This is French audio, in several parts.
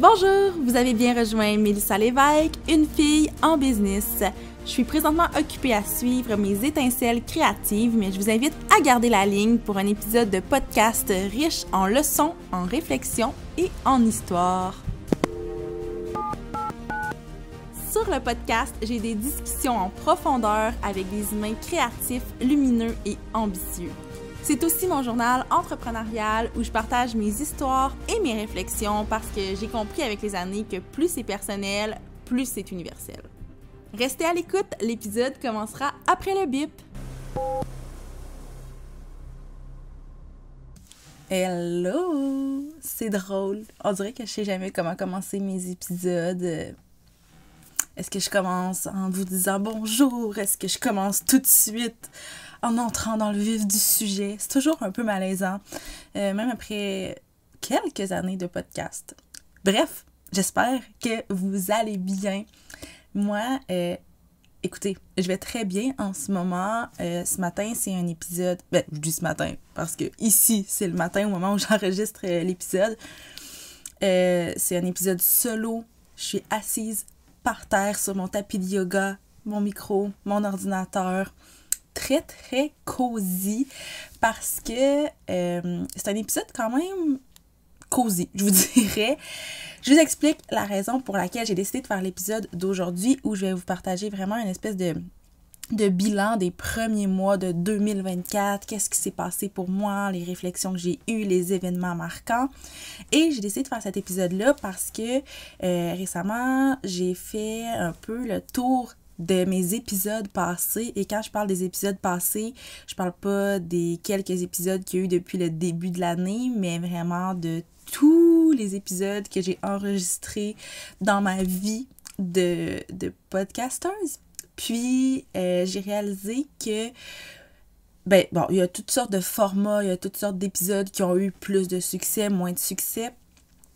Bonjour, vous avez bien rejoint Mélissa Lévesque, une fille en business. Je suis présentement occupée à suivre mes étincelles créatives, mais je vous invite à garder la ligne pour un épisode de podcast riche en leçons, en réflexions et en histoire. Sur le podcast, j'ai des discussions en profondeur avec des humains créatifs, lumineux et ambitieux. C'est aussi mon journal entrepreneurial où je partage mes histoires et mes réflexions parce que j'ai compris avec les années que plus c'est personnel, plus c'est universel. Restez à l'écoute, l'épisode commencera après le bip. Hello! C'est drôle. On dirait que je sais jamais comment commencer mes épisodes. Est-ce que je commence en vous disant bonjour? Est-ce que je commence tout de suite en entrant dans le vif du sujet? C'est toujours un peu malaisant, même après quelques années de podcast. Bref, j'espère que vous allez bien. Moi, écoutez, je vais très bien en ce moment. Ce matin, c'est un épisode... je dis ce matin parce que ici, c'est le matin au moment où j'enregistre l'épisode. C'est un épisode solo. Je suis assise par terre sur mon tapis de yoga, mon micro, mon ordinateur. Très, très cosy parce que c'est un épisode quand même cosy, je vous dirais. Je vous explique la raison pour laquelle j'ai décidé de faire l'épisode d'aujourd'hui où je vais vous partager vraiment une espèce de bilan des premiers mois de 2024, qu'est-ce qui s'est passé pour moi, les réflexions que j'ai eues, les événements marquants. Et j'ai décidé de faire cet épisode-là parce que récemment, j'ai fait un peu le tour de mes épisodes passés. Et quand je parle des épisodes passés, je parle pas des quelques épisodes qu'il y a eu depuis le début de l'année, mais vraiment de tous les épisodes que j'ai enregistrés dans ma vie de podcasteuse. Puis, j'ai réalisé que, il y a toutes sortes de formats, il y a toutes sortes d'épisodes qui ont eu plus de succès, moins de succès.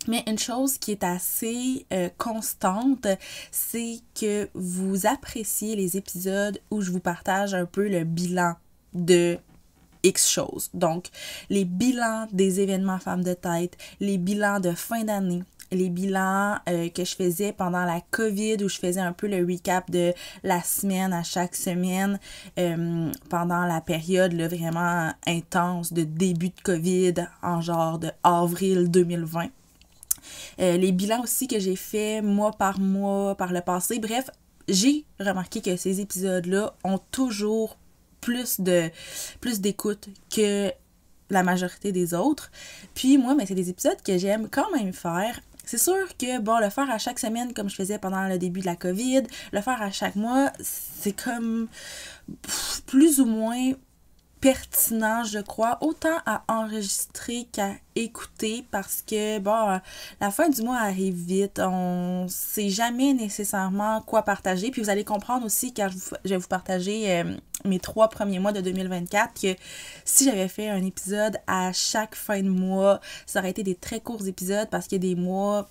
Mais une chose qui est assez constante, c'est que vous appréciez les épisodes où je vous partage un peu le bilan de X choses. Donc, les bilans des événements femmes de tête, les bilans de fin d'année, les bilans que je faisais pendant la COVID où je faisais un peu le recap de la semaine à chaque semaine pendant la période là, vraiment intense de début de COVID en genre de avril 2020. Les bilans aussi que j'ai fait mois par le passé. Bref, j'ai remarqué que ces épisodes-là ont toujours plus d'écoute que la majorité des autres. Puis moi, c'est des épisodes que j'aime quand même faire. C'est sûr que, le faire à chaque semaine comme je faisais pendant le début de la COVID, le faire à chaque mois, c'est comme plus ou moins pertinent, je crois, autant à enregistrer qu'à écouter parce que, la fin du mois arrive vite, on sait jamais nécessairement quoi partager, puis vous allez comprendre aussi quand je vais vous partager mes 3 premiers mois de 2024 que si j'avais fait un épisode à chaque fin de mois, ça aurait été des très courts épisodes parce qu'il y a des mois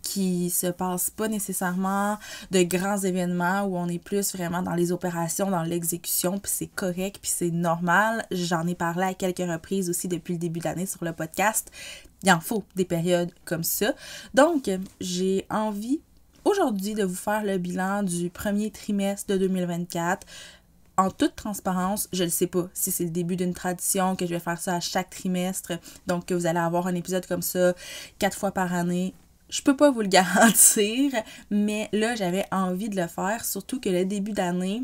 qui se passe pas nécessairement de grands événements où on est plus vraiment dans les opérations, dans l'exécution, puis c'est correct, puis c'est normal. J'en ai parlé à quelques reprises aussi depuis le début de l'année sur le podcast. Il en faut des périodes comme ça. Donc, j'ai envie aujourd'hui de vous faire le bilan du premier trimestre de 2024. En toute transparence, je ne sais pas si c'est le début d'une tradition, que je vais faire ça à chaque trimestre, donc que vous allez avoir un épisode comme ça 4 fois par année. Je peux pas vous le garantir, mais là, j'avais envie de le faire, surtout que le début d'année,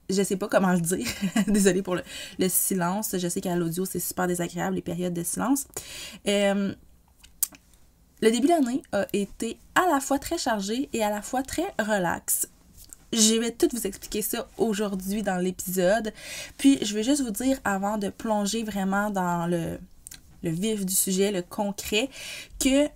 je sais pas comment le dire, désolée pour le silence, je sais qu'à l'audio, c'est super désagréable, les périodes de silence. Le début d'année a été à la fois très chargé et à la fois très relax. Je vais tout vous expliquer ça aujourd'hui dans l'épisode, puis je vais juste vous dire, avant de plonger vraiment dans le vif du sujet, le concret, que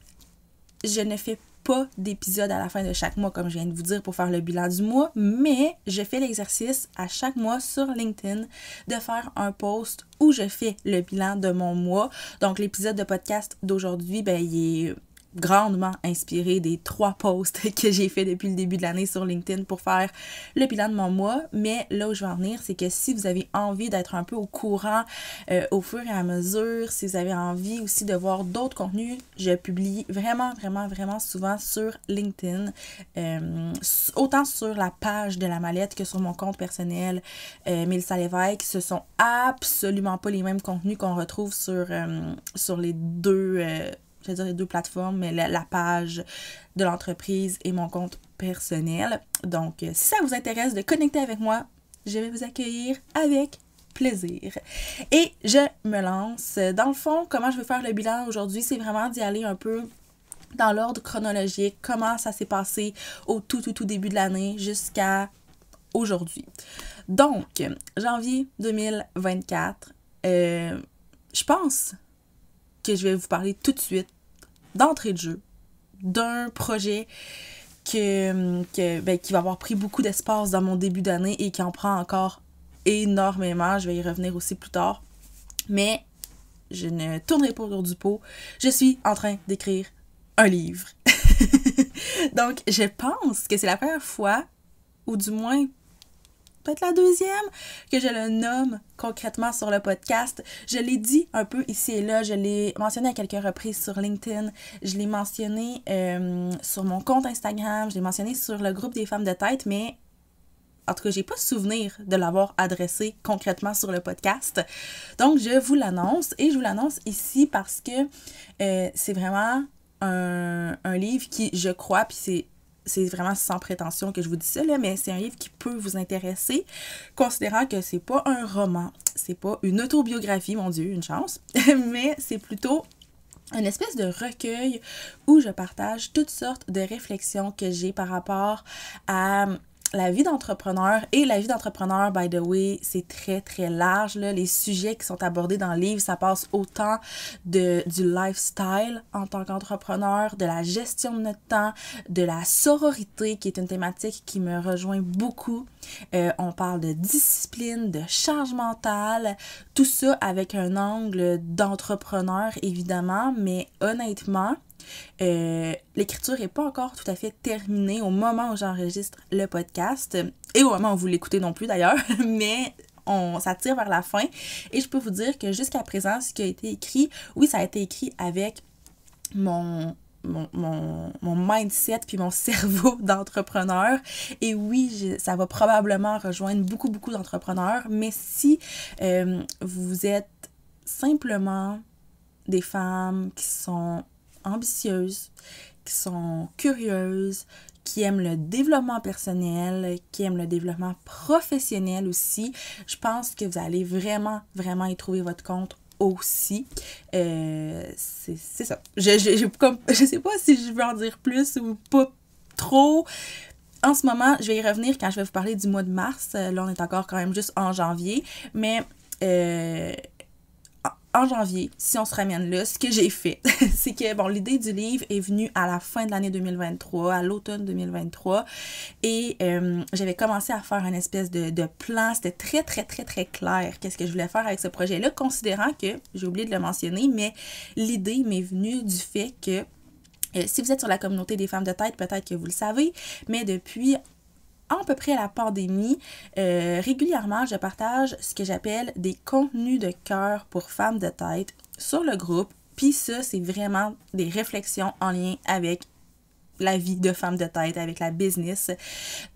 je ne fais pas d'épisode à la fin de chaque mois, comme je viens de vous dire, pour faire le bilan du mois, mais je fais l'exercice à chaque mois sur LinkedIn de faire un post où je fais le bilan de mon mois. Donc, l'épisode de podcast d'aujourd'hui, il est grandement inspirée des 3 posts que j'ai fait depuis le début de l'année sur LinkedIn pour faire le bilan de mon mois. Mais là où je veux en venir, c'est que si vous avez envie d'être un peu au courant au fur et à mesure, si vous avez envie aussi de voir d'autres contenus, je publie vraiment souvent sur LinkedIn, autant sur la page de la mallette que sur mon compte personnel, Mélissa Lévesque. Ce sont absolument pas les mêmes contenus qu'on retrouve sur les deux je vais dire les 2 plateformes, mais la page de l'entreprise et mon compte personnel. Donc, si ça vous intéresse de connecter avec moi, je vais vous accueillir avec plaisir. Et je me lance. Dans le fond, comment je vais faire le bilan aujourd'hui, c'est vraiment d'y aller un peu dans l'ordre chronologique, comment ça s'est passé au tout début de l'année jusqu'à aujourd'hui. Donc, janvier 2024, je pense que je vais vous parler tout de suite, d'entrée de jeu, d'un projet qui va avoir pris beaucoup d'espace dans mon début d'année et qui en prend encore énormément. Je vais y revenir aussi plus tard. Mais je ne tournerai pas autour du pot. Je suis en train d'écrire un livre. Donc, je pense que c'est la première fois, ou du moins peut-être la deuxième, que je le nomme concrètement sur le podcast. Je l'ai dit un peu ici et là, je l'ai mentionné à quelques reprises sur LinkedIn, je l'ai mentionné sur mon compte Instagram, je l'ai mentionné sur le groupe des femmes de tête, mais en tout cas, j'ai pas souvenir de l'avoir adressé concrètement sur le podcast. Donc, je vous l'annonce, et je vous l'annonce ici parce que c'est vraiment un livre qui, je crois, puis c'est vraiment sans prétention que je vous dis ça, là, mais c'est un livre qui peut vous intéresser, considérant que c'est pas un roman, c'est pas une autobiographie, mon Dieu, une chance, mais c'est plutôt une espèce de recueil où je partage toutes sortes de réflexions que j'ai par rapport à la vie d'entrepreneur. Et la vie d'entrepreneur, by the way, c'est très large, là. Les sujets qui sont abordés dans le livre, ça passe autant du lifestyle en tant qu'entrepreneur, de la gestion de notre temps, de la sororité, qui est une thématique qui me rejoint beaucoup. On parle de discipline, de charge mentale, tout ça avec un angle d'entrepreneur, évidemment, mais honnêtement, l'écriture n'est pas encore tout à fait terminée au moment où j'enregistre le podcast et au moment où vous l'écoutez non plus d'ailleurs, mais ça tire vers la fin et je peux vous dire que jusqu'à présent, ce qui a été écrit, oui, ça a été écrit avec mon mindset puis mon cerveau d'entrepreneur. Et oui, ça va probablement rejoindre beaucoup d'entrepreneurs, mais si vous êtes simplement des femmes qui sont ambitieuses, qui sont curieuses, qui aiment le développement personnel, qui aiment le développement professionnel aussi, je pense que vous allez vraiment y trouver votre compte aussi. C'est ça. Je sais pas si je veux en dire plus ou pas trop. En ce moment, je vais y revenir quand je vais vous parler du mois de mars. Là, on est encore quand même juste en janvier, mais en janvier, si on se ramène là, ce que j'ai fait, c'est que, bon, l'idée du livre est venue à la fin de l'année 2023, à l'automne 2023, et j'avais commencé à faire une espèce de plan. C'était très clair qu'est-ce que je voulais faire avec ce projet-là, considérant que, j'ai oublié de le mentionner, mais l'idée m'est venue du fait que, si vous êtes sur la communauté des femmes de tête, peut-être que vous le savez, mais depuis à peu près la pandémie, régulièrement, je partage ce que j'appelle des contenus de cœur pour femmes de tête sur le groupe. Puis ça, c'est vraiment des réflexions en lien avec la vie de femme de tête, avec la business.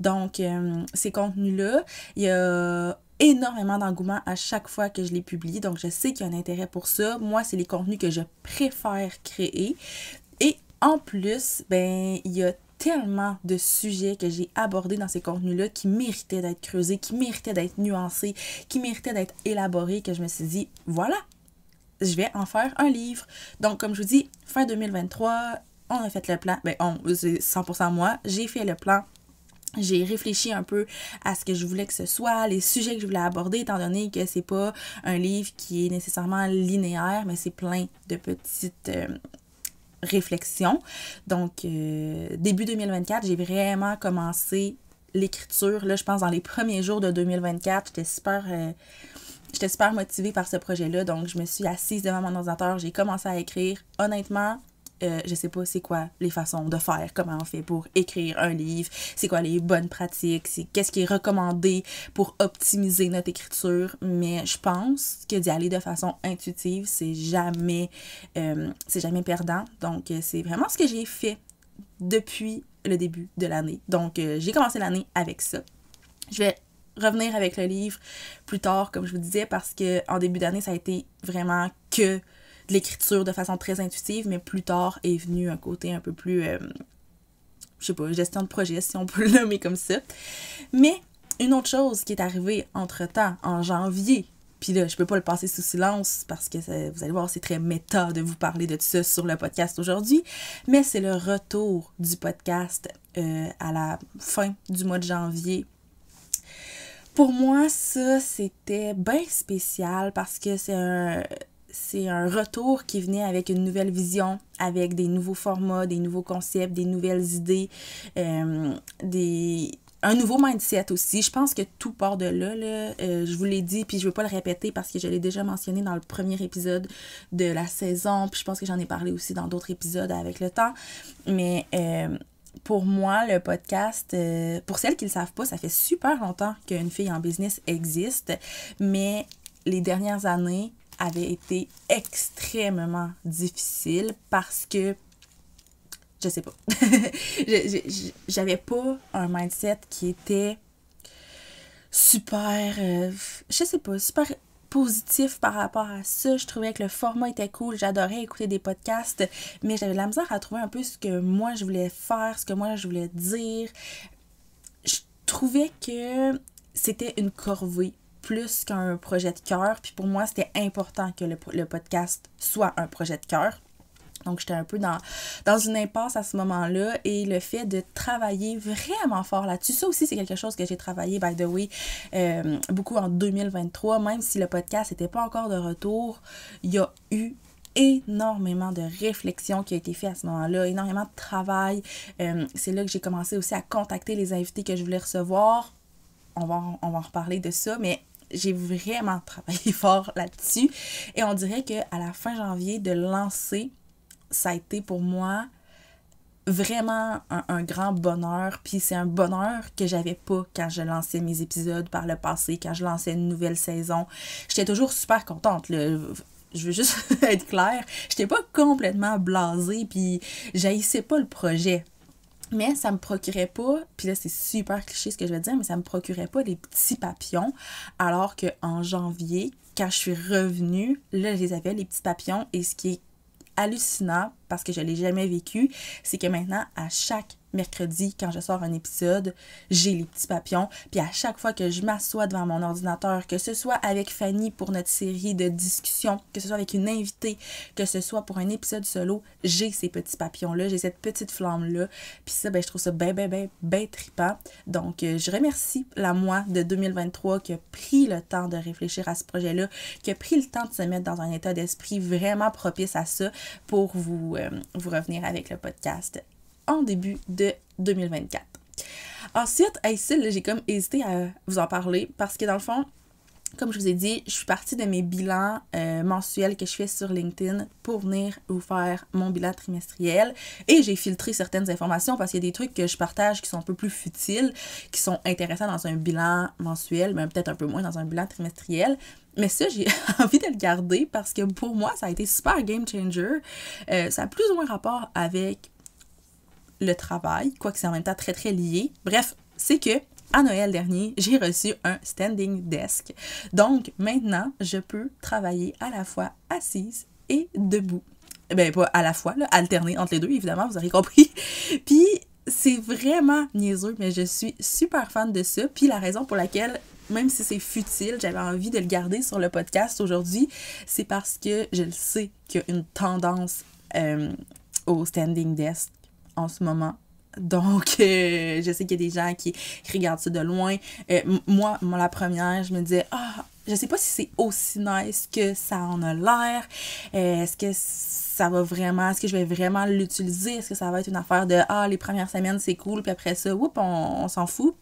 Donc, ces contenus-là, il y a énormément d'engouement à chaque fois que je les publie. Donc, je sais qu'il y a un intérêt pour ça. Moi, c'est les contenus que je préfère créer. Et en plus, ben, il y a tellement de sujets que j'ai abordés dans ces contenus-là qui méritaient d'être creusés, qui méritaient d'être nuancés, qui méritaient d'être élaborés, que je me suis dit, voilà, je vais en faire un livre. Donc, comme je vous dis, fin 2023, on a fait le plan. Ben, c'est 100% moi. J'ai fait le plan. J'ai réfléchi un peu à ce que je voulais que ce soit, les sujets que je voulais aborder, étant donné que c'est pas un livre qui est nécessairement linéaire, mais c'est plein de petites réflexion. Donc, début 2024, j'ai vraiment commencé l'écriture. Là, je pense dans les premiers jours de 2024, j'étais super motivée par ce projet-là. Donc, je me suis assise devant mon ordinateur, j'ai commencé à écrire. Honnêtement, je sais pas c'est quoi les façons de faire, comment on fait pour écrire un livre, c'est quoi les bonnes pratiques, c'est qu'est-ce qui est recommandé pour optimiser notre écriture, mais je pense que d'y aller de façon intuitive, c'est jamais perdant. Donc, c'est vraiment ce que j'ai fait depuis le début de l'année. Donc, j'ai commencé l'année avec ça. Je vais revenir avec le livre plus tard, comme je vous disais, parce que en début d'année, ça a été vraiment que de l'écriture de façon très intuitive, mais plus tard est venu un côté un peu plus, je sais pas, gestion de projet, si on peut le nommer comme ça. Mais une autre chose qui est arrivée entre-temps, en janvier, puis là, je peux pas le passer sous silence parce que vous allez voir, c'est très méta de vous parler de tout ça sur le podcast aujourd'hui, mais c'est le retour du podcast à la fin du mois de janvier. Pour moi, ça, c'était bien spécial parce que c'est un retour qui venait avec une nouvelle vision, avec des nouveaux formats, des nouveaux concepts, des nouvelles idées, un nouveau mindset aussi. Je pense que tout part de là. Je vous l'ai dit, puis je veux pas le répéter parce que je l'ai déjà mentionné dans le premier épisode de la saison, puis je pense que j'en ai parlé aussi dans d'autres épisodes avec le temps. Mais pour moi, le podcast, pour celles qui ne le savent pas, ça fait super longtemps qu'Une fille en business existe, mais les dernières années avaient été extrêmement difficiles parce que je sais pas. J'avais pas un mindset qui était super, je sais pas, super positif par rapport à ça. Je trouvais que le format était cool, j'adorais écouter des podcasts, mais j'avais de la misère à trouver un peu ce que moi je voulais faire, ce que moi je voulais dire. Je trouvais que c'était une corvée plus qu'un projet de cœur, puis pour moi c'était important que le podcast soit un projet de cœur. Donc, j'étais un peu dans une impasse à ce moment-là, et le fait de travailler vraiment fort là-dessus, ça aussi, c'est quelque chose que j'ai travaillé, by the way, beaucoup en 2023, même si le podcast n'était pas encore de retour, il y a eu énormément de réflexion qui a été fait à ce moment-là, énormément de travail. C'est là que j'ai commencé aussi à contacter les invités que je voulais recevoir. On va en reparler de ça, mais j'ai vraiment travaillé fort là-dessus, et on dirait qu'à la fin janvier, de lancer, ça a été pour moi vraiment un grand bonheur. Puis c'est un bonheur que j'avais pas quand je lançais mes épisodes par le passé, quand je lançais une nouvelle saison. J'étais toujours super contente, là. Je veux juste être claire. J'étais pas complètement blasée, puis j'haïssais pas le projet. Mais ça me procurait pas, puis là c'est super cliché ce que je vais dire, mais ça me procurait pas des petits papillons, alors qu'en janvier, quand je suis revenue, là je les avais, les petits papillons, et ce qui est hallucinant, parce que je l'ai jamais vécu, c'est que maintenant, à chaque mercredi, quand je sors un épisode, j'ai les petits papillons. Puis à chaque fois que je m'assois devant mon ordinateur, que ce soit avec Fanny pour notre série de discussions, que ce soit avec une invitée, que ce soit pour un épisode solo, j'ai ces petits papillons-là, j'ai cette petite flamme-là. Puis ça, je trouve ça ben trippant. Donc, je remercie la moi de 2023 qui a pris le temps de réfléchir à ce projet-là, qui a pris le temps de se mettre dans un état d'esprit vraiment propice à ça pour vous revenir avec le podcast en début de 2024. Ensuite, ici, j'ai comme hésité à vous en parler parce que dans le fond, comme je vous ai dit, je suis partie de mes bilans mensuels que je fais sur LinkedIn pour venir vous faire mon bilan trimestriel, et j'ai filtré certaines informations parce qu'il y a des trucs que je partage qui sont un peu plus futiles, qui sont intéressants dans un bilan mensuel, mais peut-être un peu moins dans un bilan trimestriel. Mais ça, j'ai envie de le garder parce que pour moi, ça a été super game changer. Ça a plus ou moins rapport avec le travail, quoique c'est en même temps très très lié. Bref, c'est que à Noël dernier, j'ai reçu un standing desk. Donc maintenant, je peux travailler à la fois assise et debout. Ben pas à la fois, là, alterner entre les deux, évidemment, vous aurez compris. Puis c'est vraiment niaiseux, mais je suis super fan de ça. Puis la raison pour laquelle, même si c'est futile, j'avais envie de le garder sur le podcast aujourd'hui, c'est parce que je le sais qu'il y a une tendance au standing desk en ce moment. Donc, je sais qu'il y a des gens qui regardent ça de loin. Moi, la première, je me disais, je sais pas si c'est aussi nice que ça en a l'air. Est-ce que ça va vraiment, est-ce que je vais vraiment l'utiliser? Est-ce que ça va être une affaire de, les premières semaines, c'est cool, puis après ça, on s'en fout.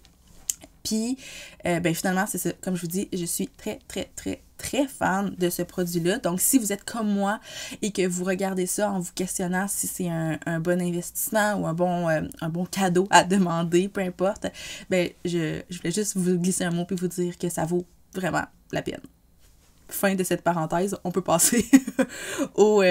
Puis, ben finalement, c'est ça. Comme je vous dis, je suis très, très, très, très fan de ce produit-là. Donc, si vous êtes comme moi et que vous regardez ça en vous questionnant si c'est un bon investissement ou un bon cadeau à demander, peu importe, ben je voulais juste vous glisser un mot puis vous dire que ça vaut vraiment la peine. Fin de cette parenthèse, on peut passer aux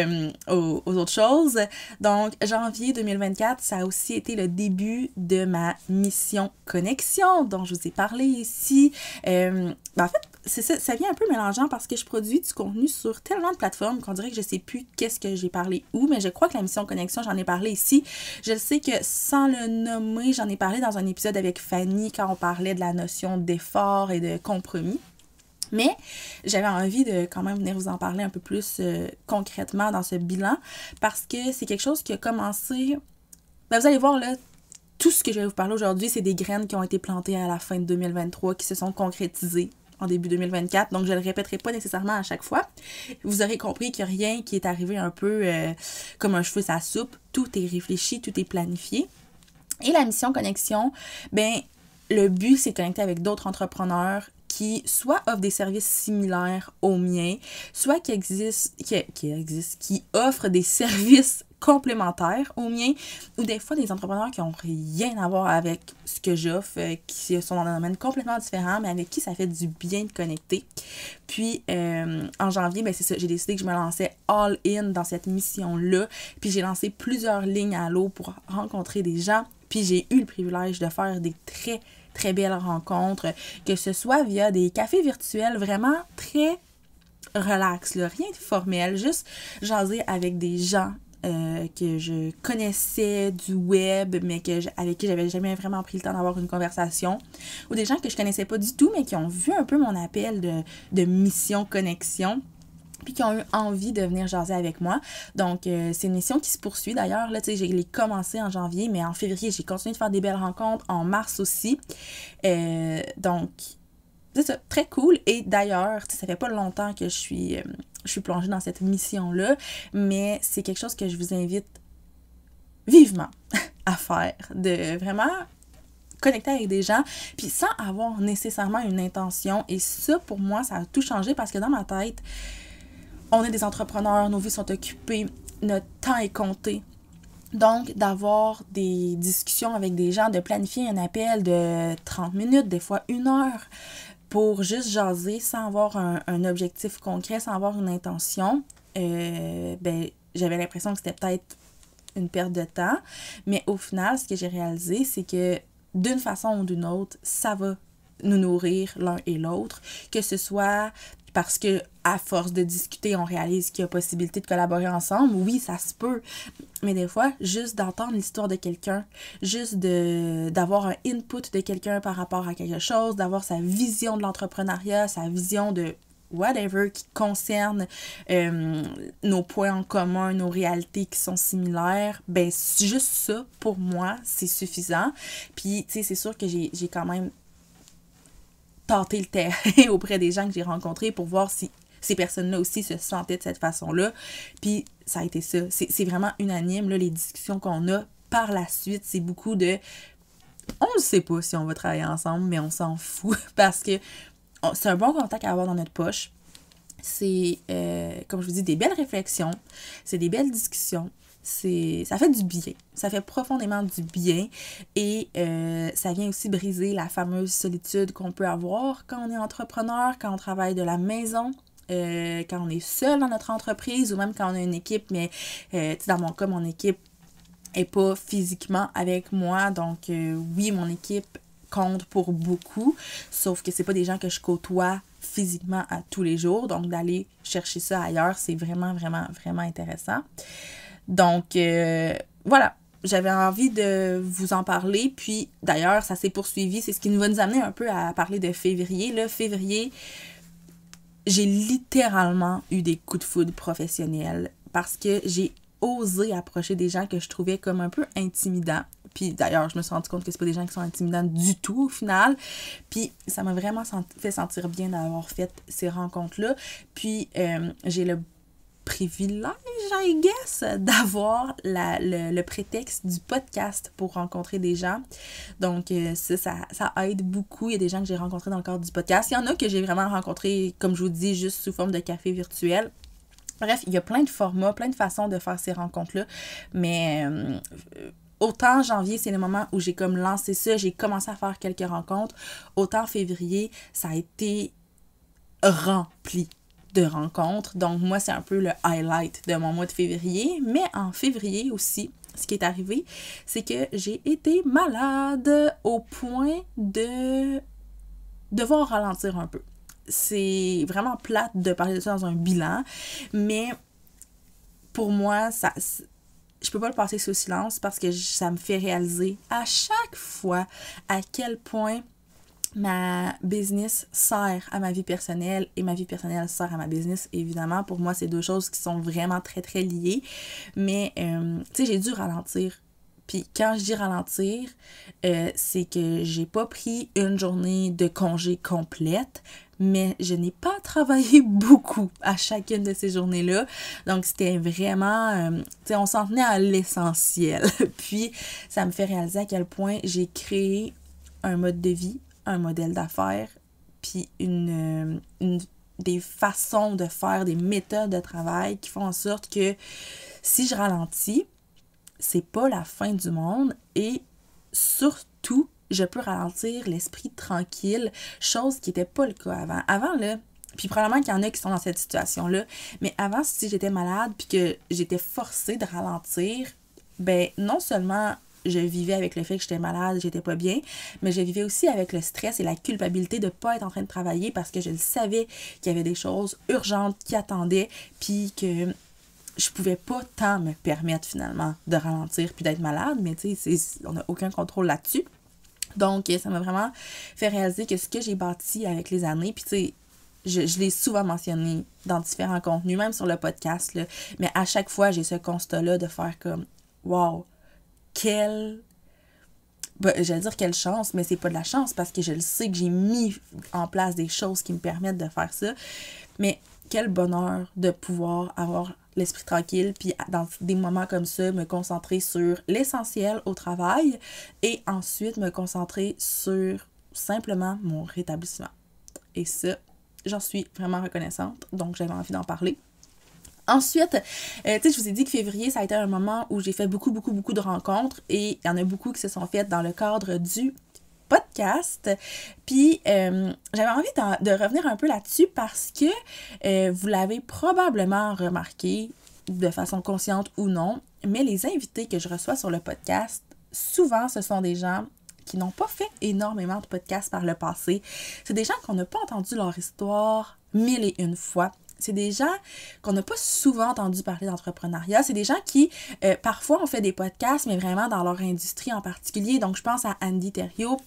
autres choses. Donc, janvier 2024, ça a aussi été le début de ma mission connexion dont je vous ai parlé ici. En fait, ça vient un peu mélangeant parce que je produis du contenu sur tellement de plateformes qu'on dirait que je sais plus qu'est-ce que j'ai parlé où, mais je crois que la mission connexion, j'en ai parlé ici. Je sais que sans le nommer, j'en ai parlé dans un épisode avec Fanny quand on parlait de la notion d'effort et de compromis. Mais j'avais envie de quand même venir vous en parler un peu plus concrètement dans ce bilan parce que c'est quelque chose qui a commencé... Ben, vous allez voir là, tout ce que je vais vous parler aujourd'hui, c'est des graines qui ont été plantées à la fin de 2023, qui se sont concrétisées en début 2024. Donc, je ne le répéterai pas nécessairement à chaque fois. Vous aurez compris qu'il n'y a rien qui est arrivé un peu comme un cheveu sur la soupe. Tout est réfléchi, tout est planifié. Et la mission connexion, ben le but, c'est de connecter avec d'autres entrepreneurs qui soit offrent des services similaires aux miens, soit qui offrent des services complémentaires aux miens, ou des fois des entrepreneurs qui n'ont rien à voir avec ce que j'offre, qui sont dans un domaine complètement différent, mais avec qui ça fait du bien de connecter. Puis, en janvier, ben c'est ça, j'ai décidé que je me lançais all-in dans cette mission-là, puis j'ai lancé plusieurs lignes à l'eau pour rencontrer des gens, puis j'ai eu le privilège de faire des très belles rencontres, que ce soit via des cafés virtuels vraiment très relax, là, rien de formel, juste jaser avec des gens que je connaissais du web, mais avec qui j'avais jamais vraiment pris le temps d'avoir une conversation, ou des gens que je connaissais pas du tout, mais qui ont vu un peu mon appel de mission connexion, puis qui ont eu envie de venir jaser avec moi. Donc, c'est une mission qui se poursuit d'ailleurs. Là, tu sais, j'ai commencé en janvier, mais en février, j'ai continué de faire des belles rencontres, en mars aussi. Donc, c'est ça, très cool. Et d'ailleurs, ça fait pas longtemps que je suis plongée dans cette mission-là, mais c'est quelque chose que je vous invite vivement à faire, de vraiment connecter avec des gens, puis sans avoir nécessairement une intention. Et ça, pour moi, ça a tout changé parce que dans ma tête, on est des entrepreneurs, nos vies sont occupées, notre temps est compté. Donc, d'avoir des discussions avec des gens, de planifier un appel de 30 minutes, des fois 1 heure, pour juste jaser sans avoir un objectif concret, sans avoir une intention, ben, j'avais l'impression que c'était peut-être une perte de temps. Mais au final, ce que j'ai réalisé, c'est que d'une façon ou d'une autre, ça va nous nourrir l'un et l'autre, que ce soit parce que à force de discuter, on réalise qu'il y a possibilité de collaborer ensemble. Oui, ça se peut, mais des fois, juste d'entendre l'histoire de quelqu'un, juste d'avoir un input de quelqu'un par rapport à quelque chose, d'avoir sa vision de l'entrepreneuriat, sa vision de whatever qui concerne nos points en commun, nos réalités qui sont similaires, ben juste ça, pour moi, c'est suffisant. Puis, tu sais, c'est sûr que j'ai quand même tâter le terrain auprès des gens que j'ai rencontrés pour voir si ces personnes-là aussi se sentaient de cette façon-là. Puis ça a été ça. C'est vraiment unanime, là, les discussions qu'on a. Par la suite, c'est beaucoup de... On ne sait pas si on va travailler ensemble, mais on s'en fout parce que c'est un bon contact à avoir dans notre poche. C'est, comme je vous dis, des belles réflexions. C'est des belles discussions. Ça fait du bien. Ça fait profondément du bien. Et ça vient aussi briser la fameuse solitude qu'on peut avoir quand on est entrepreneur, quand on travaille de la maison, quand on est seul dans notre entreprise ou même quand on a une équipe. Mais dans mon cas, mon équipe n'est pas physiquement avec moi. Donc oui, mon équipe compte pour beaucoup. Sauf que c'est pas des gens que je côtoie physiquement à tous les jours. Donc d'aller chercher ça ailleurs, c'est vraiment, vraiment, vraiment intéressant. Donc, voilà, j'avais envie de vous en parler, puis d'ailleurs, ça s'est poursuivi, c'est ce qui va nous amener un peu à parler de février. Là, février, j'ai littéralement eu des coups de foudre professionnels parce que j'ai osé approcher des gens que je trouvais comme un peu intimidants. Puis d'ailleurs, je me suis rendu compte que c'est pas des gens qui sont intimidants du tout au final. Puis ça m'a vraiment fait sentir bien d'avoir fait ces rencontres-là. Puis j'ai le privilège, I guess, d'avoir le prétexte du podcast pour rencontrer des gens. Donc, ça aide beaucoup. Il y a des gens que j'ai rencontrés dans le cadre du podcast. Il y en a que j'ai vraiment rencontrés, comme je vous dis, juste sous forme de café virtuel. Bref, il y a plein de formats, plein de façons de faire ces rencontres-là. Mais autant janvier, c'est le moment où j'ai comme lancé ça, j'ai commencé à faire quelques rencontres. Autant février, ça a été rempli de rencontres. Donc, moi, c'est un peu le highlight de mon mois de février. Mais en février aussi, ce qui est arrivé, c'est que j'ai été malade au point de devoir ralentir un peu. C'est vraiment plate de parler de ça dans un bilan, mais pour moi, je peux pas le passer sous silence parce que ça me fait réaliser à chaque fois à quel point ma business sert à ma vie personnelle et ma vie personnelle sert à ma business. Évidemment, pour moi, c'est deux choses qui sont vraiment très, très liées. Mais, tu sais, j'ai dû ralentir. Puis quand je dis ralentir, c'est que j'ai pas pris une journée de congé complète, mais je n'ai pas travaillé beaucoup à chacune de ces journées-là. Donc, c'était vraiment, tu sais, on s'en tenait à l'essentiel. Puis, ça me fait réaliser à quel point j'ai créé un mode de vie, un modèle d'affaires, puis des façons de faire, des méthodes de travail qui font en sorte que si je ralentis, c'est pas la fin du monde et surtout, je peux ralentir l'esprit tranquille, chose qui n'était pas le cas avant. Avant, là, puis probablement qu'il y en a qui sont dans cette situation-là, mais avant, si j'étais malade puis que j'étais forcée de ralentir, ben non seulement je vivais avec le fait que j'étais malade, j'étais pas bien, mais je vivais aussi avec le stress et la culpabilité de pas être en train de travailler parce que je le savais qu'il y avait des choses urgentes qui attendaient, puis que je pouvais pas tant me permettre finalement de ralentir puis d'être malade, mais tu sais, on n'a aucun contrôle là-dessus. Donc, ça m'a vraiment fait réaliser que ce que j'ai bâti avec les années, puis tu sais, je l'ai souvent mentionné dans différents contenus, même sur le podcast, là, mais à chaque fois, j'ai ce constat-là de faire comme « Wow! J'allais dire quelle chance, mais c'est pas de la chance parce que je le sais que j'ai mis en place des choses qui me permettent de faire ça. Mais quel bonheur de pouvoir avoir l'esprit tranquille, puis dans des moments comme ça, me concentrer sur l'essentiel au travail et ensuite me concentrer sur simplement mon rétablissement. Et ça, j'en suis vraiment reconnaissante, donc j'avais envie d'en parler. Ensuite, tu sais, je vous ai dit que février, ça a été un moment où j'ai fait beaucoup de rencontres et il y en a beaucoup qui se sont faites dans le cadre du podcast. Puis, j'avais envie de revenir un peu là-dessus parce que vous l'avez probablement remarqué de façon consciente ou non, mais les invités que je reçois sur le podcast, souvent, ce sont des gens qui n'ont pas fait énormément de podcasts par le passé. C'est des gens qu'on n'a pas entendu leur histoire 1001 fois. C'est des gens qu'on n'a pas souvent entendu parler d'entrepreneuriat. C'est des gens qui, parfois, ont fait des podcasts, mais vraiment dans leur industrie en particulier. Donc, je pense à Andy Thériault,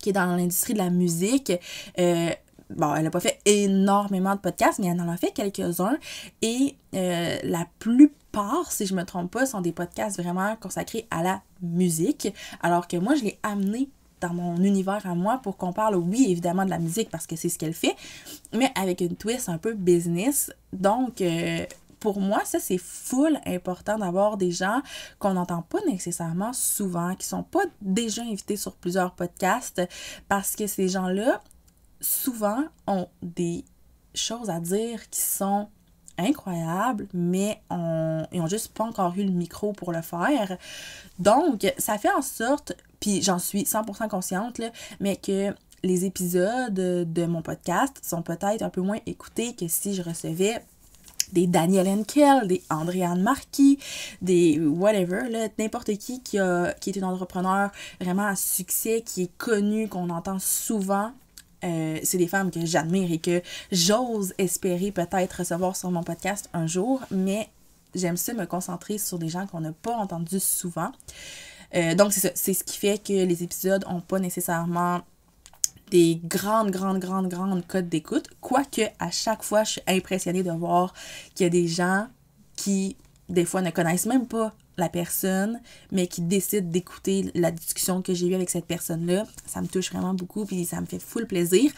qui est dans l'industrie de la musique. Bon, elle n'a pas fait énormément de podcasts, mais elle en a fait quelques-uns. Et la plupart, si je ne me trompe pas, sont des podcasts vraiment consacrés à la musique. Alors que moi, je l'ai amené dans mon univers à moi pour qu'on parle, oui, évidemment, de la musique parce que c'est ce qu'elle fait, mais avec une twist un peu business. Donc, pour moi, ça, c'est full important d'avoir des gens qu'on n'entend pas nécessairement souvent, qui sont pas déjà invités sur plusieurs podcasts, parce que ces gens-là, souvent, ont des choses à dire qui sont incroyables, mais ils ont juste pas encore eu le micro pour le faire. Donc, ça fait en sorte, puis j'en suis 100% consciente, là, mais que les épisodes de mon podcast sont peut-être un peu moins écoutés que si je recevais des Daniel Henkel, des Andréane Marquis, des whatever, là, n'importe qui est une entrepreneur vraiment à succès, qui est connue, qu'on entend souvent. C'est des femmes que j'admire et que j'ose espérer peut-être recevoir sur mon podcast un jour, mais j'aime ça me concentrer sur des gens qu'on n'a pas entendus souvent. Donc c'est ça, c'est ce qui fait que les épisodes n'ont pas nécessairement des grandes cotes d'écoute, quoique à chaque fois je suis impressionnée de voir qu'il y a des gens qui des fois ne connaissent même pas la personne, mais qui décide d'écouter la discussion que j'ai eue avec cette personne-là. Ça me touche vraiment beaucoup, puis ça me fait full plaisir.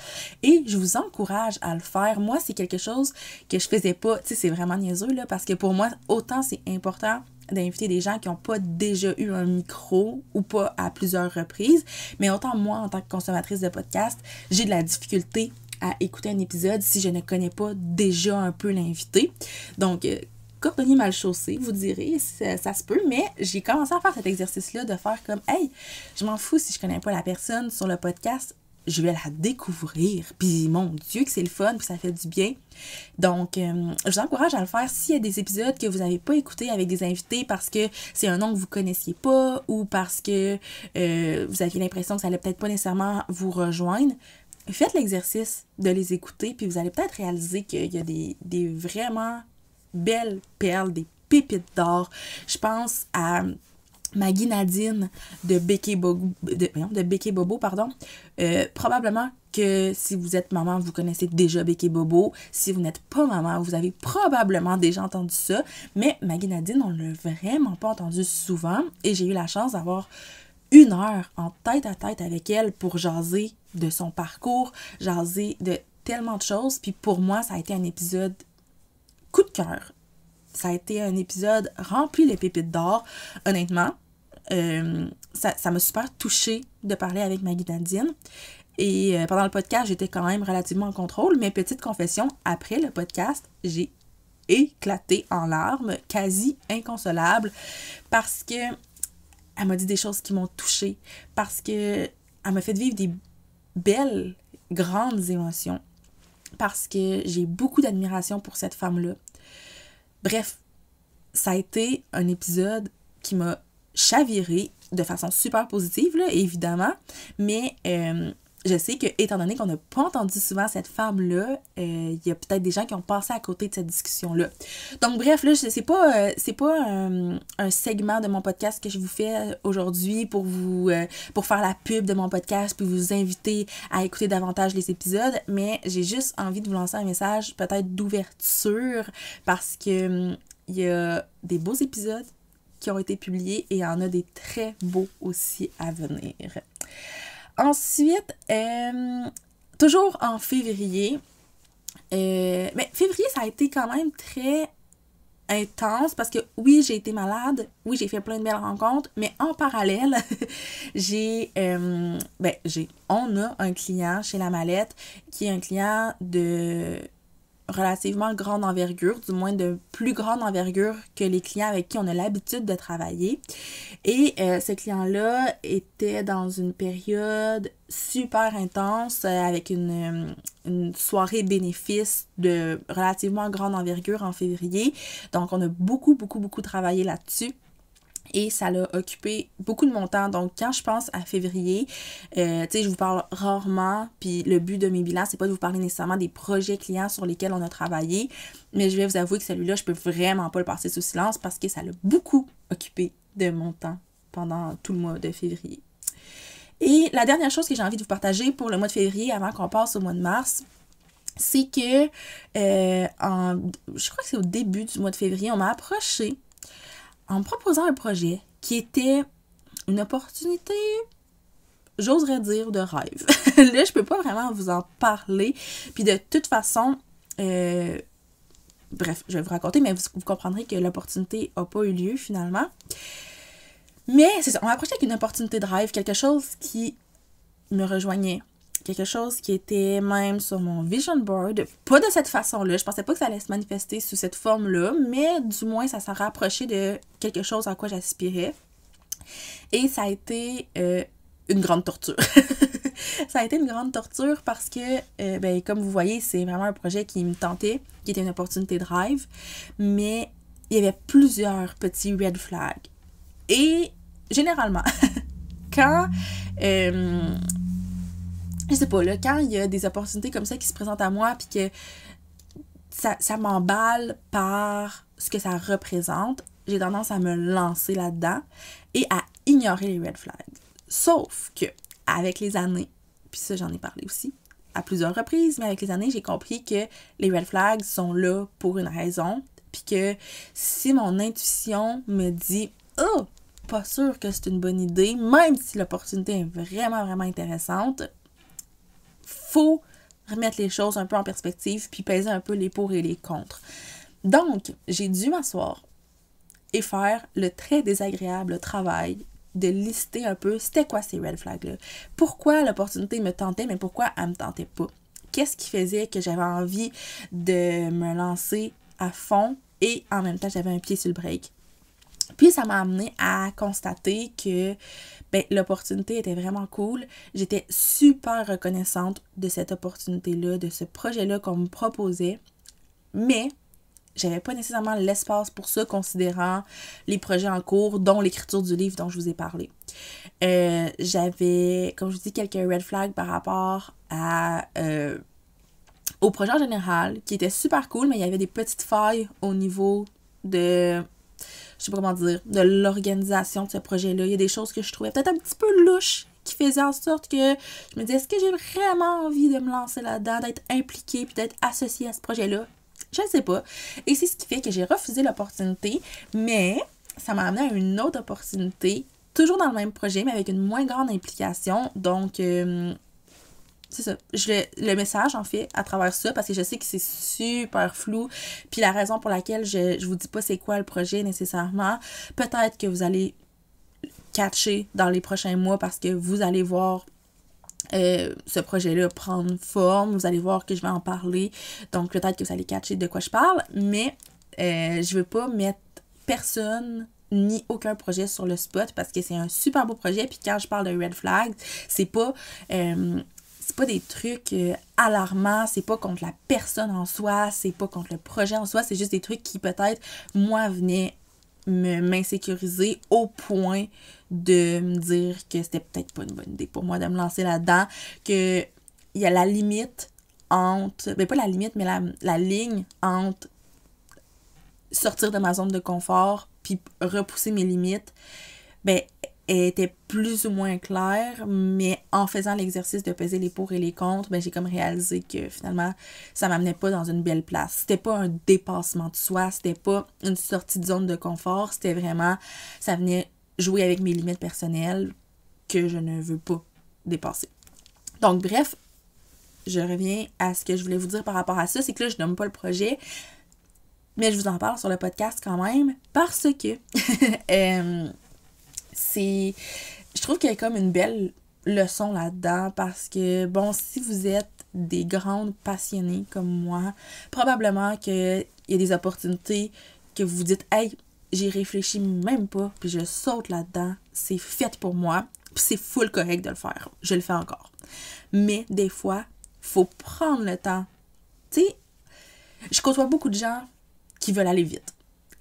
Et je vous encourage à le faire. Moi, c'est quelque chose que je faisais pas. Tu sais, c'est vraiment niaiseux, là, parce que pour moi, autant c'est important d'inviter des gens qui n'ont pas déjà eu un micro ou pas à plusieurs reprises, mais autant moi, en tant que consommatrice de podcast, j'ai de la difficulté à écouter un épisode si je ne connais pas déjà un peu l'invité. Donc, cordonnier mal chaussé, vous direz, ça se peut, mais j'ai commencé à faire cet exercice-là de faire comme, hey, je m'en fous si je connais pas la personne sur le podcast, je vais la découvrir, puis mon Dieu que c'est le fun, puis ça fait du bien. Donc, je vous encourage à le faire s'il y a des épisodes que vous n'avez pas écoutés avec des invités parce que c'est un nom que vous connaissiez pas ou parce que vous aviez l'impression que ça allait peut-être pas nécessairement vous rejoindre. Faites l'exercice de les écouter, puis vous allez peut-être réaliser qu'il y a des vraiment belles perles, des pépites d'or. Je pense à Maggie Nadine de Béqué Bobo, pardon. Probablement que si vous êtes maman, vous connaissez déjà Béqué Bobo. Si vous n'êtes pas maman, vous avez probablement déjà entendu ça. Mais Maggie Nadine, on ne l'a vraiment pas entendu souvent. Et j'ai eu la chance d'avoir 1 heure en tête à tête avec elle pour jaser de son parcours, jaser de tellement de choses. Puis pour moi, ça a été un épisode coup de cœur. Ça a été un épisode rempli de pépites d'or. Honnêtement, ça m'a super touchée de parler avec Maggie Nadine. Et pendant le podcast, j'étais quand même relativement en contrôle. Mais petite confession, après le podcast, j'ai éclaté en larmes, quasi inconsolable, parce que elle m'a dit des choses qui m'ont touchée, parce que elle m'a fait vivre des belles, grandes émotions, parce que j'ai beaucoup d'admiration pour cette femme-là. Bref, ça a été un épisode qui m'a chavirée de façon super positive, là, évidemment, mais je sais que, étant donné qu'on n'a pas entendu souvent cette femme-là, il y a peut-être des gens qui ont passé à côté de cette discussion-là. Donc bref, là, c'est pas un segment de mon podcast que je vous fais aujourd'hui pour faire la pub de mon podcast puis vous inviter à écouter davantage les épisodes, mais j'ai juste envie de vous lancer un message peut-être d'ouverture parce que il y a des beaux épisodes qui ont été publiés et il y en a des très beaux aussi à venir. Ensuite, toujours en février, mais février, ça a été quand même très intense parce que oui, j'ai été malade, oui, j'ai fait plein de belles rencontres, mais en parallèle, on a un client chez La Mallette qui est un client de relativement grande envergure, du moins de plus grande envergure que les clients avec qui on a l'habitude de travailler. Et ce client-là était dans une période super intense avec une soirée bénéfice de relativement grande envergure en février. Donc, on a beaucoup travaillé là-dessus. Et ça l'a occupé beaucoup de mon temps. Donc, quand je pense à février, je vous parle rarement, puis le but de mes bilans, c'est pas de vous parler nécessairement des projets clients sur lesquels on a travaillé, mais je vais vous avouer que celui-là, je peux vraiment pas le passer sous silence parce que ça l'a beaucoup occupé de mon temps pendant tout le mois de février. Et la dernière chose que j'ai envie de vous partager pour le mois de février, avant qu'on passe au mois de mars, c'est que, je crois que c'est au début du mois de février, on m'a approché en me proposant un projet qui était une opportunité, j'oserais dire, de rêve. Là, je peux pas vraiment vous en parler. Puis de toute façon, bref, je vais vous raconter, mais vous comprendrez que l'opportunité n'a pas eu lieu finalement. Mais c'est ça, on m'a approché avec une opportunité de rêve, quelque chose qui me rejoignait. Quelque chose qui était même sur mon vision board, pas de cette façon-là, je pensais pas que ça allait se manifester sous cette forme-là, mais du moins ça s'est rapproché de quelque chose à quoi j'aspirais. Et ça a été une grande torture. Ça a été une grande torture parce que, comme vous voyez, c'est vraiment un projet qui me tentait, qui était une opportunité de rêve, mais il y avait plusieurs petits red flags. Et généralement, quand... je sais pas, là, quand il y a des opportunités comme ça qui se présentent à moi puis que ça m'emballe par ce que ça représente, j'ai tendance à me lancer là-dedans et à ignorer les red flags. Sauf que, avec les années, puis ça j'en ai parlé aussi à plusieurs reprises, mais avec les années, j'ai compris que les red flags sont là pour une raison, puis que si mon intuition me dit oh, pas sûr que c'est une bonne idée, même si l'opportunité est vraiment, vraiment intéressante, faut remettre les choses un peu en perspective puis peser un peu les pour et les contre. Donc, j'ai dû m'asseoir et faire le très désagréable travail de lister un peu c'était quoi ces red flags-là. Pourquoi l'opportunité me tentait, mais pourquoi elle me tentait pas. Qu'est-ce qui faisait que j'avais envie de me lancer à fond et en même temps j'avais un pied sur le break. Puis ça m'a amené à constater que l'opportunité était vraiment cool. J'étais super reconnaissante de cette opportunité-là, de ce projet-là qu'on me proposait. Mais j'avais pas nécessairement l'espace pour ça, considérant les projets en cours, dont l'écriture du livre dont je vous ai parlé. J'avais, comme je vous dis, quelques red flags par rapport au projet en général, qui était super cool, mais il y avait des petites failles au niveau de, je sais pas comment dire, de l'organisation de ce projet-là. Il y a des choses que je trouvais peut-être un petit peu louches, qui faisaient en sorte que je me disais, est-ce que j'ai vraiment envie de me lancer là-dedans, d'être impliquée, puis d'être associée à ce projet-là? Je ne sais pas. Et c'est ce qui fait que j'ai refusé l'opportunité, mais ça m'a amené à une autre opportunité, toujours dans le même projet, mais avec une moins grande implication. Donc, c'est ça. Le message, en fait, à travers ça, parce que je sais que c'est super flou, puis la raison pour laquelle je vous dis pas c'est quoi le projet nécessairement, peut-être que vous allez catcher dans les prochains mois parce que vous allez voir ce projet-là prendre forme, vous allez voir que je vais en parler, donc peut-être que vous allez catcher de quoi je parle, mais je veux pas mettre personne ni aucun projet sur le spot parce que c'est un super beau projet, puis quand je parle de red flags, c'est pas des trucs alarmants, c'est pas contre la personne en soi, c'est pas contre le projet en soi, c'est juste des trucs qui peut-être, moi, venaient m'insécuriser au point de me dire que c'était peut-être pas une bonne idée pour moi de me lancer là-dedans, que il y a la limite entre, pas la limite, mais la ligne entre sortir de ma zone de confort puis repousser mes limites, était plus ou moins claire, mais en faisant l'exercice de peser les pour et les contre, j'ai comme réalisé que finalement, ça m'amenait pas dans une belle place. C'était pas un dépassement de soi, c'était pas une sortie de zone de confort, c'était vraiment, ça venait jouer avec mes limites personnelles que je ne veux pas dépasser. Donc bref, je reviens à ce que je voulais vous dire par rapport à ça, c'est que là, je nomme pas le projet, mais je vous en parle sur le podcast quand même, parce que je trouve qu'il y a comme une belle leçon là-dedans parce que, bon, si vous êtes des grandes passionnées comme moi, probablement qu'il y a des opportunités que vous vous dites « Hey, j'y réfléchis même pas, puis je saute là-dedans, c'est fait pour moi, puis c'est full correct de le faire. Je le fais encore. » Mais des fois, faut prendre le temps. Tu sais, je côtoie beaucoup de gens qui veulent aller vite.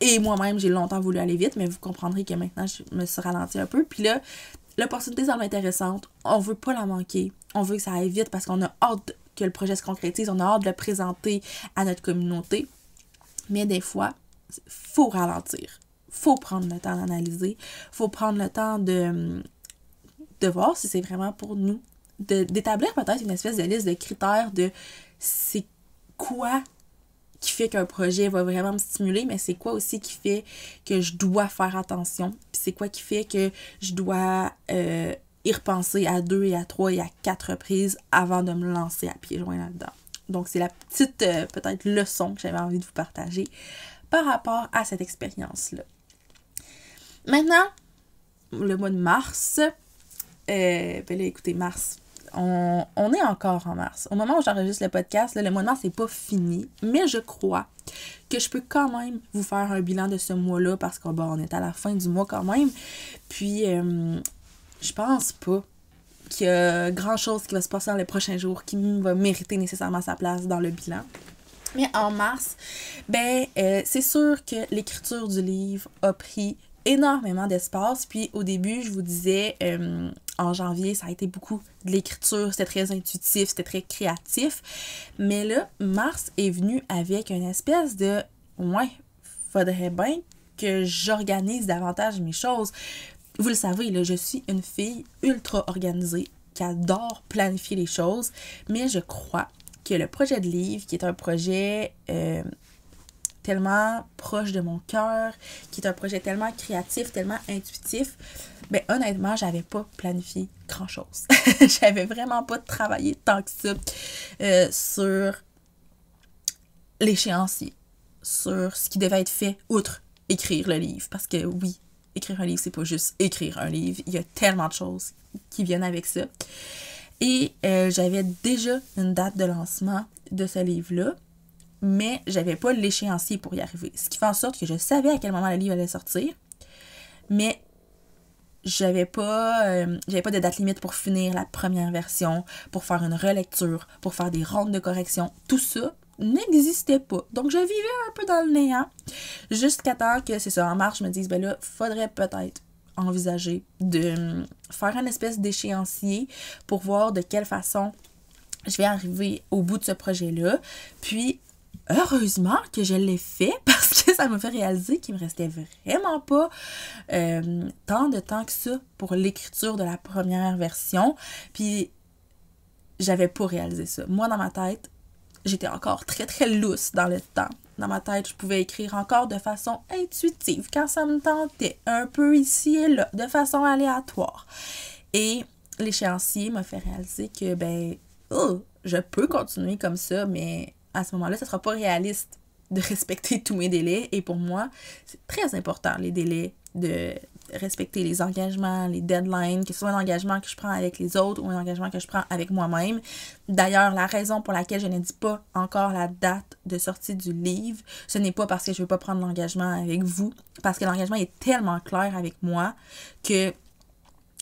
Et moi-même, j'ai longtemps voulu aller vite, mais vous comprendrez que maintenant, je me suis ralentie un peu. Puis là, l'opportunité semble intéressante. On veut pas la manquer. On veut que ça aille vite parce qu'on a hâte que le projet se concrétise. On a hâte de le présenter à notre communauté. Mais des fois, faut ralentir. Faut prendre le temps d'analyser. Faut prendre le temps de voir si c'est vraiment pour nous. D'établir peut-être une espèce de liste de critères de c'est quoi qui fait qu'un projet va vraiment me stimuler, mais c'est quoi aussi qui fait que je dois faire attention, puis c'est quoi qui fait que je dois y repenser à 2 et à 3 et à 4 reprises avant de me lancer à pieds joints là-dedans. Donc c'est la petite peut-être leçon que j'avais envie de vous partager par rapport à cette expérience-là. Maintenant, le mois de mars, écoutez, mars, on est encore en mars. Au moment où j'enregistre le podcast, le mois de mars n'est pas fini, mais je crois que je peux quand même vous faire un bilan de ce mois-là parce qu'on est à la fin du mois quand même. Puis, je pense pas qu'il y a grand-chose qui va se passer dans les prochains jours qui va mériter nécessairement sa place dans le bilan. Mais en mars, c'est sûr que l'écriture du livre a pris énormément d'espace. Puis au début, je vous disais, en janvier, ça a été beaucoup de l'écriture, c'était très intuitif, c'était très créatif. Mais là, mars est venu avec une espèce de « ouais, faudrait bien que j'organise davantage mes choses ». Vous le savez, là, je suis une fille ultra organisée qui adore planifier les choses, mais je crois que le projet de livre, qui est un projet tellement proche de mon cœur, qui est un projet tellement créatif, tellement intuitif, ben honnêtement, j'avais pas planifié grand-chose. J'avais vraiment pas travaillé tant que ça sur l'échéancier, sur ce qui devait être fait outre écrire le livre. Parce que oui, écrire un livre, c'est pas juste écrire un livre. Il y a tellement de choses qui viennent avec ça. Et j'avais déjà une date de lancement de ce livre-là, mais j'avais pas l'échéancier pour y arriver. Ce qui fait en sorte que je savais à quel moment le livre allait sortir, mais j'avais pas de date limite pour finir la première version, pour faire une relecture, pour faire des rondes de correction. Tout ça n'existait pas. Donc, je vivais un peu dans le néant jusqu'à temps que, c'est ça, en mars, je me dise, ben là, faudrait peut-être envisager de faire une espèce d'échéancier pour voir de quelle façon je vais arriver au bout de ce projet-là. Puis, heureusement que je l'ai fait parce que ça m'a fait réaliser qu'il me restait vraiment pas tant de temps que ça pour l'écriture de la première version. Puis, j'avais pas réalisé ça. Moi, dans ma tête, j'étais encore très, très lousse dans le temps. Dans ma tête, je pouvais écrire encore de façon intuitive, quand ça me tentait, un peu ici et là, de façon aléatoire. Et l'échéancier m'a fait réaliser que, je peux continuer comme ça, mais à ce moment-là, ça sera pas réaliste de respecter tous mes délais. Et pour moi, c'est très important, les délais, de respecter les engagements, les deadlines, que ce soit un engagement que je prends avec les autres ou un engagement que je prends avec moi-même. D'ailleurs, la raison pour laquelle je ne dis pas encore la date de sortie du livre, ce n'est pas parce que je ne veux pas prendre l'engagement avec vous, parce que l'engagement est tellement clair avec moi que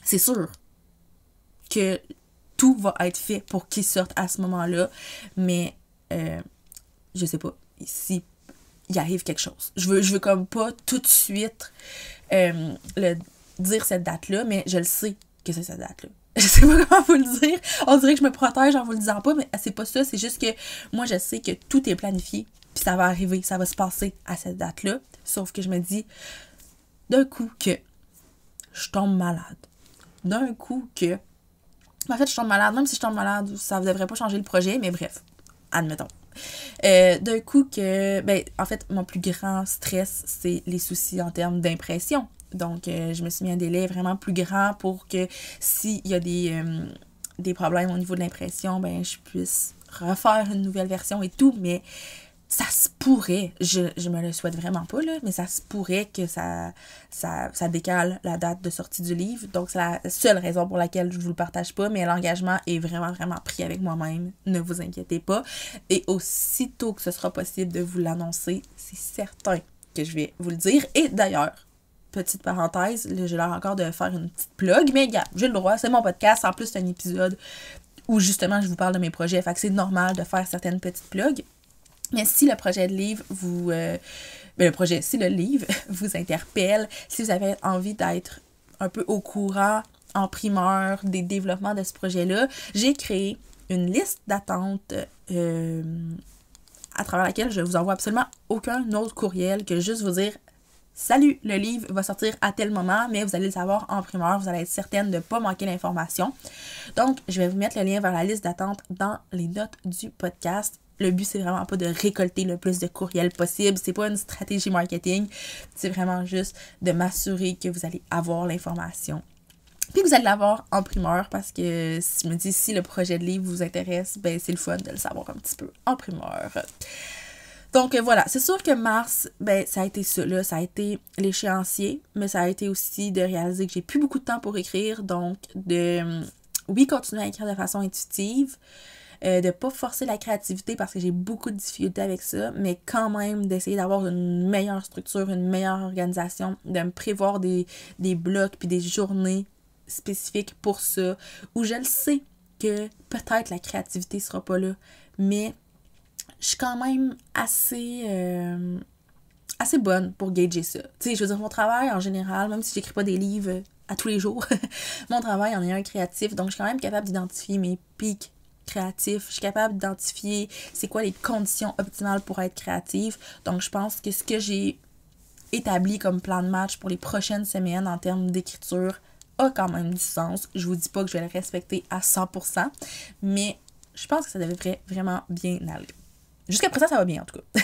c'est sûr que tout va être fait pour qu'il sorte à ce moment-là, mais je sais pas, si il arrive quelque chose. Je veux comme pas tout de suite dire cette date-là, mais je le sais que c'est cette date-là. Je sais pas comment vous le dire. On dirait que je me protège en vous le disant pas, mais c'est pas ça. C'est juste que moi, je sais que tout est planifié, puis ça va arriver, ça va se passer à cette date-là. Sauf que je me dis, d'un coup que je tombe malade. D'un coup que... En fait, je tombe malade. Même si je tombe malade, ça ne devrait pas changer le projet, mais bref, admettons. D'un coup que... en fait, mon plus grand stress, c'est les soucis en termes d'impression. Donc, je me suis mis un délai vraiment plus grand pour que s'il y a des problèmes au niveau de l'impression, je puisse refaire une nouvelle version et tout, mais ça se pourrait, je me le souhaite vraiment pas, là, mais ça se pourrait que ça décale la date de sortie du livre. Donc, c'est la seule raison pour laquelle je vous le partage pas, mais l'engagement est vraiment, vraiment pris avec moi-même. Ne vous inquiétez pas. Et aussitôt que ce sera possible de vous l'annoncer, c'est certain que je vais vous le dire. Et d'ailleurs, petite parenthèse, là, j'ai l'air encore de faire une petite plug, mais gars, j'ai le droit, c'est mon podcast. En plus, c'est un épisode où justement je vous parle de mes projets, fait que c'est normal de faire certaines petites plugs. Mais si le projet de livre si le livre vous interpelle, si vous avez envie d'être un peu au courant, en primeur, des développements de ce projet-là, j'ai créé une liste d'attente à travers laquelle je vous envoie absolument aucun autre courriel que juste vous dire « Salut, le livre va sortir à tel moment, mais vous allez le savoir en primeur, vous allez être certaine de ne pas manquer l'information. » Donc, je vais vous mettre le lien vers la liste d'attente dans les notes du podcast. Le but, c'est vraiment pas de récolter le plus de courriels possible. C'est pas une stratégie marketing. C'est vraiment juste de m'assurer que vous allez avoir l'information. Puis vous allez l'avoir en primeur parce que je me dis, si le projet de livre vous intéresse, c'est le fun de le savoir un petit peu en primeur. Donc voilà, c'est sûr que mars, ça a été ça, là, ça a été l'échéancier, mais ça a été aussi de réaliser que j'ai plus beaucoup de temps pour écrire, donc de, oui, continuer à écrire de façon intuitive, de pas forcer la créativité parce que j'ai beaucoup de difficultés avec ça, mais quand même d'essayer d'avoir une meilleure structure, une meilleure organisation, de me prévoir des blocs puis des journées spécifiques pour ça, où je le sais que peut-être la créativité sera pas là, mais je suis quand même assez bonne pour gager ça. Tu sais, je veux dire, mon travail en général, même si j'écris pas des livres à tous les jours, mon travail en est un créatif, donc je suis quand même capable d'identifier mes pics créatifs, je suis capable d'identifier c'est quoi les conditions optimales pour être créative. Donc je pense que ce que j'ai établi comme plan de match pour les prochaines semaines en termes d'écriture a quand même du sens. Je vous dis pas que je vais le respecter à 100%, mais je pense que ça devrait vraiment bien aller. Jusqu'à présent, ça va bien en tout cas.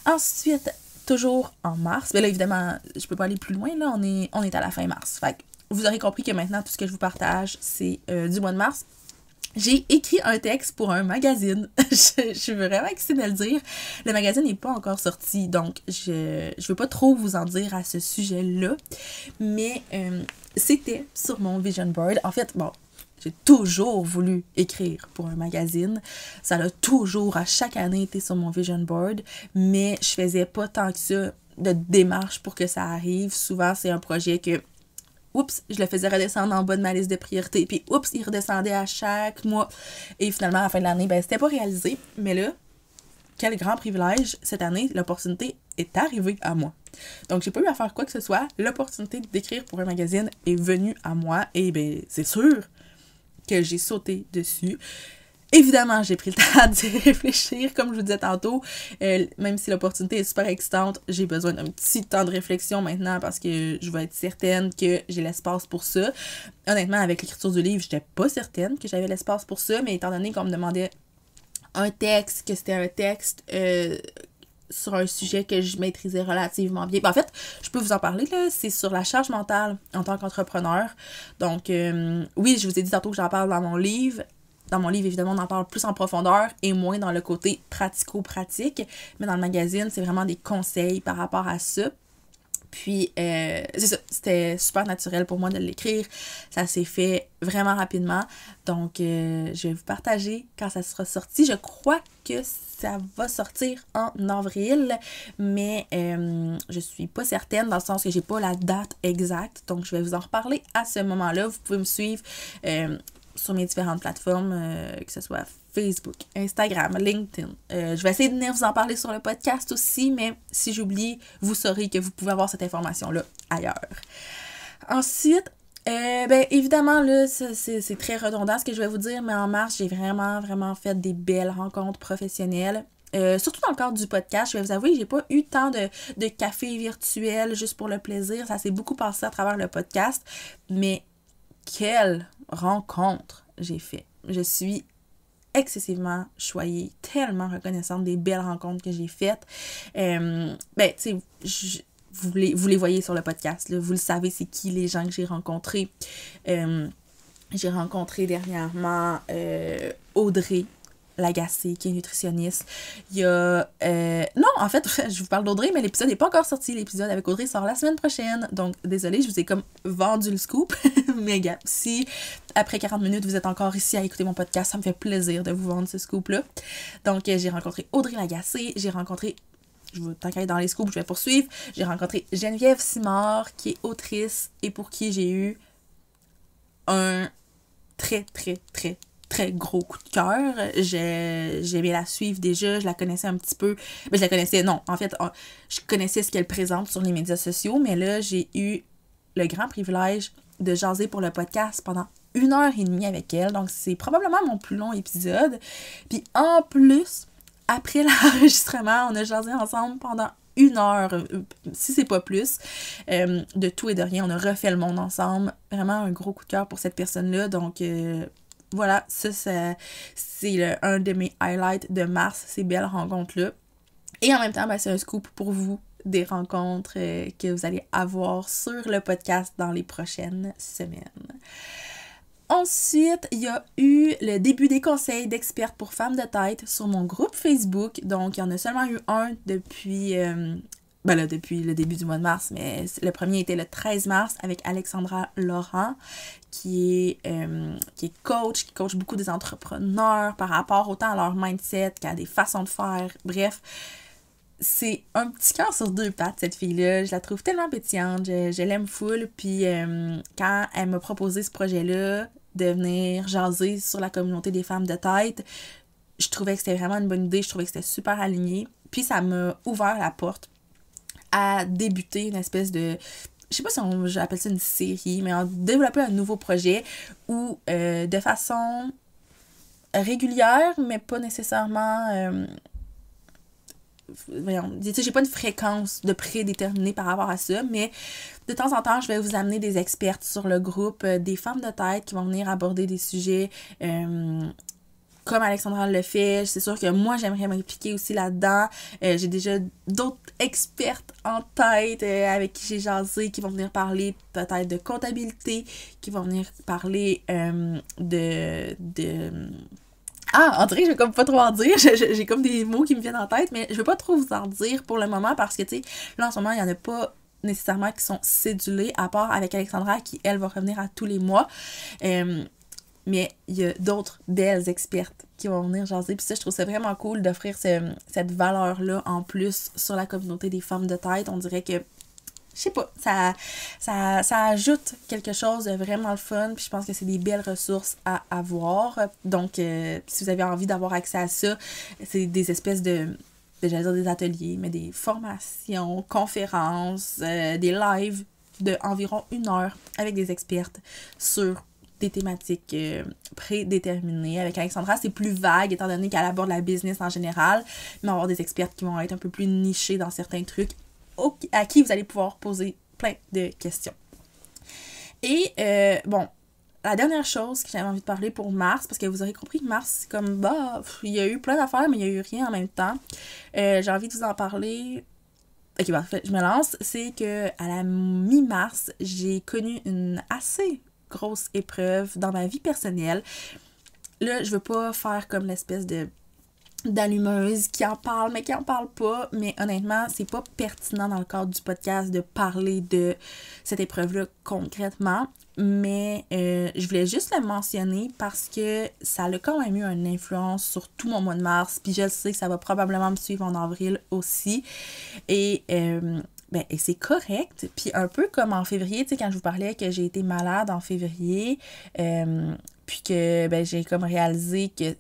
Ensuite, toujours en mars, mais là, évidemment, je peux pas aller plus loin, là, on est à la fin mars. Fait que vous aurez compris que maintenant, tout ce que je vous partage, c'est du mois de mars. J'ai écrit un texte pour un magazine. Je suis vraiment excitée de le dire. Le magazine n'est pas encore sorti, donc je veux pas trop vous en dire à ce sujet-là. Mais c'était sur mon vision board. En fait, bon, j'ai toujours voulu écrire pour un magazine. Ça a toujours, à chaque année, été sur mon vision board. Mais je faisais pas tant que ça de démarche pour que ça arrive. Souvent, c'est un projet que oups, je le faisais redescendre en bas de ma liste de priorités, puis oups, il redescendait à chaque mois. Et finalement, à la fin de l'année, ben, c'était pas réalisé. Mais là, quel grand privilège, cette année, l'opportunité est arrivée à moi. Donc, j'ai pas eu à faire quoi que ce soit. L'opportunité d'écrire pour un magazine est venue à moi, et ben, c'est sûr que j'ai sauté dessus. Évidemment, j'ai pris le temps d'y réfléchir, comme je vous disais tantôt. Même si l'opportunité est super excitante, j'ai besoin d'un petit temps de réflexion maintenant parce que je veux être certaine que j'ai l'espace pour ça. Honnêtement, avec l'écriture du livre, j'étais pas certaine que j'avais l'espace pour ça, mais étant donné qu'on me demandait un texte, que c'était un texte sur un sujet que je maîtrisais relativement bien. En fait, je peux vous en parler, là, c'est sur la charge mentale en tant qu'entrepreneur. Donc, oui, je vous ai dit tantôt que j'en parle dans mon livre. Dans mon livre, évidemment, on en parle plus en profondeur et moins dans le côté pratico-pratique. Mais dans le magazine, c'est vraiment des conseils par rapport à ça. Puis, c'est ça, c'était super naturel pour moi de l'écrire. Ça s'est fait vraiment rapidement. Donc, je vais vous partager quand ça sera sorti. Je crois que ça va sortir en avril, mais je suis pas certaine dans le sens que j'ai pas la date exacte. Donc, je vais vous en reparler à ce moment-là. Vous pouvez me suivre sur mes différentes plateformes, que ce soit Facebook, Instagram, LinkedIn. Je vais essayer de venir vous en parler sur le podcast aussi, mais si j'oublie, vous saurez que vous pouvez avoir cette information-là ailleurs. Ensuite, ben évidemment, là, c'est très redondant ce que je vais vous dire, mais en mars, j'ai vraiment fait des belles rencontres professionnelles. Surtout dans le cadre du podcast, je vais vous avouer, j'ai pas eu tant de café virtuel juste pour le plaisir. Ça s'est beaucoup passé à travers le podcast, mais quelle rencontre j'ai fait. Je suis excessivement choyée, tellement reconnaissante des belles rencontres que j'ai faites. Ben, tu sais, vous les voyez sur le podcast, là, vous le savez, c'est qui les gens que j'ai rencontrés. J'ai rencontré dernièrement Audrey Lagacé, qui est nutritionniste. Il y a... non, en fait, je vous parle d'Audrey, mais l'épisode n'est pas encore sorti. L'épisode avec Audrey sort la semaine prochaine. Donc, désolée, je vous ai comme vendu le scoop. Mais gars, si après 40 minutes, vous êtes encore ici à écouter mon podcast, ça me fait plaisir de vous vendre ce scoop-là. Donc, j'ai rencontré Audrey Lagacé. J'ai rencontré... Tant qu'à être dans les scoops, je vais poursuivre. J'ai rencontré Geneviève Simard, qui est autrice et pour qui j'ai eu un très gros coup de cœur. J'aimais la suivre déjà, je la connaissais un petit peu. Mais je la connaissais, non, en fait, je connaissais ce qu'elle présente sur les médias sociaux, mais là, j'ai eu le grand privilège de jaser pour le podcast pendant 1h30 avec elle. Donc, c'est probablement mon plus long épisode. Puis, en plus, après l'enregistrement, on a jasé ensemble pendant 1 heure, si c'est pas plus, de tout et de rien. On a refait le monde ensemble. Vraiment un gros coup de cœur pour cette personne-là. Donc, voilà, ça c'est un de mes highlights de mars, ces belles rencontres-là. Et en même temps, ben, c'est un scoop pour vous, des rencontres que vous allez avoir sur le podcast dans les prochaines semaines. Ensuite, il y a eu le début des conseils d'expertes pour femmes de tête sur mon groupe Facebook. Donc, il y en a seulement eu un depuis... depuis le début du mois de mars, mais le premier était le 13 mars avec Alexandra Laurent, qui est coach, qui coach beaucoup des entrepreneurs par rapport autant à leur mindset qu'à des façons de faire. Bref, c'est un petit cœur sur 2 pattes, cette fille-là. Je la trouve tellement pétillante, je l'aime full. Puis quand elle m'a proposé ce projet-là, de venir jaser sur la communauté des femmes de tête, je trouvais que c'était vraiment une bonne idée, je trouvais que c'était super aligné. Puis ça m'a ouvert la porte à débuter une espèce de... Je sais pas si j'appelle ça une série, mais à développer un nouveau projet où, de façon régulière, mais pas nécessairement... j'ai pas une fréquence de prédéterminée par rapport à ça, mais de temps en temps, je vais vous amener des expertes sur le groupe, des femmes de tête qui vont venir aborder des sujets comme Alexandra le fait. C'est sûr que moi, j'aimerais m'impliquer aussi là-dedans. J'ai déjà d'autres expertes en tête avec qui j'ai jasé, qui vont venir parler peut-être de comptabilité, qui vont venir parler on dirait que je vais comme pas trop en dire. J'ai comme des mots qui me viennent en tête, mais je veux pas trop vous en dire pour le moment parce que, tu sais, là, en ce moment, il y en a pas nécessairement qui sont cédulés, à part avec Alexandra, qui, elle, va revenir à tous les mois. Mais il y a d'autres belles expertes qui vont venir jaser. Puis ça, je trouve ça vraiment cool d'offrir cette valeur-là en plus sur la communauté des femmes de tête. On dirait que, je sais pas, ça ajoute quelque chose de vraiment le fun. Puis je pense que c'est des belles ressources à avoir. Donc, si vous avez envie d'avoir accès à ça, c'est des espèces j'allais dire des ateliers, mais des formations, conférences, des lives de environ 1 heure avec des expertes sur des thématiques prédéterminées. Avec Alexandra, c'est plus vague étant donné qu'elle aborde la business en général, mais on va avoir des expertes qui vont être un peu plus nichés dans certains trucs à qui vous allez pouvoir poser plein de questions. Et bon, la dernière chose que j'avais envie de parler pour mars, parce que vous aurez compris que mars, c'est comme, il y a eu plein d'affaires, mais il n'y a eu rien en même temps. J'ai envie de vous en parler. Ok, en fait, je me lance. C'est que à la mi-mars, j'ai connu une assez grosse épreuve dans ma vie personnelle. Là, je veux pas faire comme l'espèce d'allumeuse qui en parle, mais qui en parle pas. Mais honnêtement, c'est pas pertinent dans le cadre du podcast de parler de cette épreuve-là concrètement. Mais je voulais juste le mentionner parce que ça a quand même eu une influence sur tout mon mois de mars. Puis je sais que ça va probablement me suivre en avril aussi. Et c'est correct. Puis un peu comme en février, tu sais, quand je vous parlais que j'ai été malade en février, puis que j'ai comme réalisé que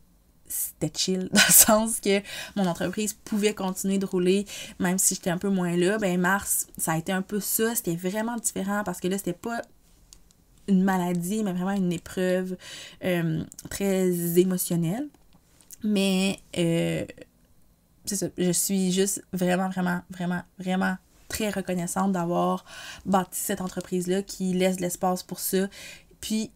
c'était chill, dans le sens que mon entreprise pouvait continuer de rouler, même si j'étais un peu moins là, mars, ça a été un peu ça. C'était vraiment différent parce que là, c'était pas une maladie, mais vraiment une épreuve très émotionnelle. Mais c'est ça, je suis juste vraiment, vraiment, vraiment, vraiment très reconnaissante d'avoir bâti cette entreprise-là qui laisse de l'espace pour ça. Puis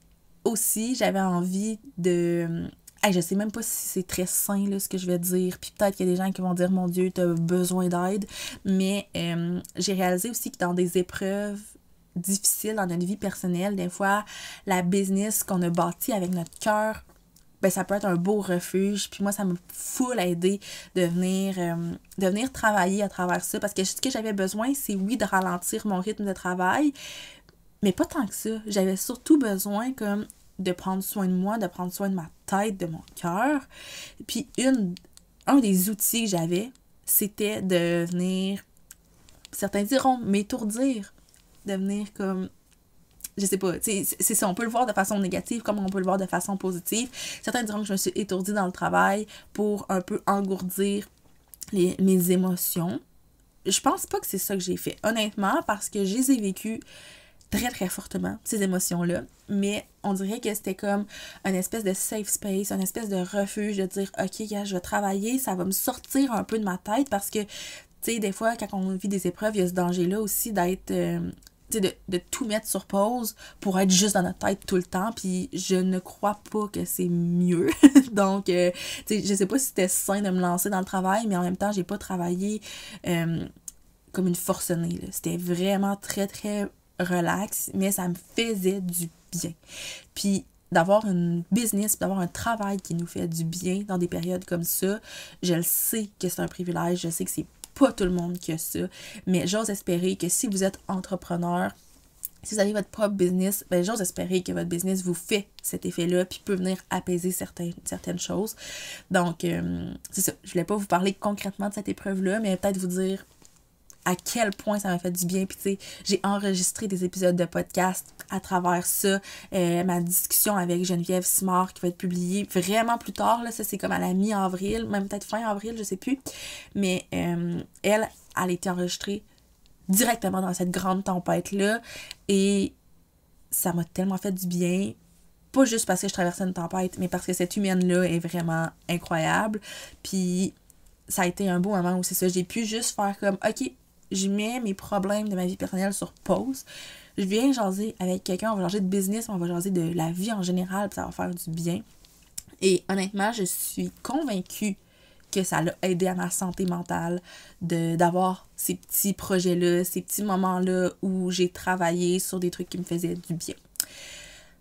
aussi, j'avais envie de... je sais même pas si c'est très sain là, ce que je vais dire, puis peut-être qu'il y a des gens qui vont dire « Mon Dieu, t'as besoin d'aide », mais j'ai réalisé aussi que dans des épreuves difficiles dans notre vie personnelle, des fois, la business qu'on a bâtie avec notre cœur, ça peut être un beau refuge. Puis moi, ça m'a full aidé de venir travailler à travers ça. Parce que ce que j'avais besoin, c'est oui, de ralentir mon rythme de travail, mais pas tant que ça. J'avais surtout besoin comme de prendre soin de moi, de prendre soin de ma tête, de mon cœur. Puis un des outils que j'avais, c'était de venir, certains diront, m'étourdir. De venir comme... Je sais pas, c'est ça, on peut le voir de façon négative comme on peut le voir de façon positive. Certains diront que je me suis étourdie dans le travail pour un peu engourdir mes émotions. Je pense pas que c'est ça que j'ai fait, honnêtement, parce que je les ai vécues très très fortement, ces émotions-là, mais on dirait que c'était comme une espèce de safe space, une espèce de refuge de dire « Ok, je vais travailler, ça va me sortir un peu de ma tête » parce que, tu sais, des fois, quand on vit des épreuves, il y a ce danger-là aussi d'être... de tout mettre sur pause pour être juste dans notre tête tout le temps, puis je ne crois pas que c'est mieux. Donc, je sais pas si c'était sain de me lancer dans le travail, mais en même temps, j'ai pas travaillé comme une forcenée, là. C'était vraiment très, très relax, mais ça me faisait du bien. Puis, d'avoir une business, d'avoir un travail qui nous fait du bien dans des périodes comme ça, je le sais que c'est un privilège, je sais que c'est pas tout le monde qui a ça, mais j'ose espérer que si vous êtes entrepreneur, si vous avez votre propre business, j'ose espérer que votre business vous fait cet effet-là, puis peut venir apaiser certaines choses. Donc, c'est ça. Je voulais pas vous parler concrètement de cette épreuve-là, mais peut-être vous dire à quel point ça m'a fait du bien. Puis tu sais, j'ai enregistré des épisodes de podcast à travers ça. Ma discussion avec Geneviève Simard qui va être publiée vraiment plus tard. Là, ça, c'est comme à la mi-avril, même peut-être fin avril, je sais plus. Mais elle a été enregistrée directement dans cette grande tempête-là. Et ça m'a tellement fait du bien. Pas juste parce que je traversais une tempête, mais parce que cette humaine-là est vraiment incroyable. Puis ça a été un beau moment où c'est ça. J'ai pu juste faire comme, OK, je mets mes problèmes de ma vie personnelle sur pause. Je viens jaser avec quelqu'un, on va jaser de business, on va jaser de la vie en général, puis ça va faire du bien. Et honnêtement, je suis convaincue que ça l'a aidé à ma santé mentale d'avoir ces petits projets-là, ces petits moments-là où j'ai travaillé sur des trucs qui me faisaient du bien.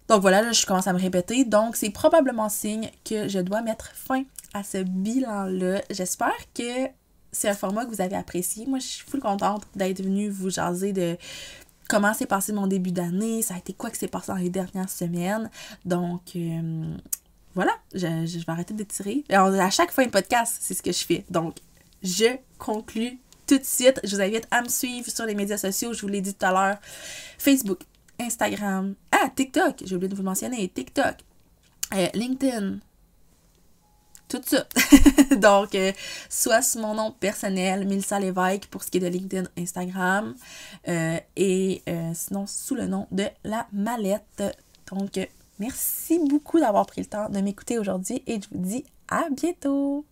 Donc voilà, là, je commence à me répéter. Donc, c'est probablement signe que je dois mettre fin à ce bilan-là. J'espère que c'est un format que vous avez apprécié. Moi, je suis full contente d'être venue vous jaser de comment s'est passé mon début d'année, ça a été quoi qui s'est passé dans les dernières semaines. Donc, voilà, je vais arrêter d'étirer. À chaque fin de podcast, c'est ce que je fais. Donc, je conclue tout de suite. Je vous invite à me suivre sur les médias sociaux, je vous l'ai dit tout à l'heure. Facebook, Instagram, TikTok, j'ai oublié de vous le mentionner, TikTok, LinkedIn, tout ça. Donc, soit sous mon nom personnel, Mélissa Lévesque, pour ce qui est de LinkedIn, Instagram, et sinon sous le nom de La Mallette. Donc, merci beaucoup d'avoir pris le temps de m'écouter aujourd'hui et je vous dis à bientôt!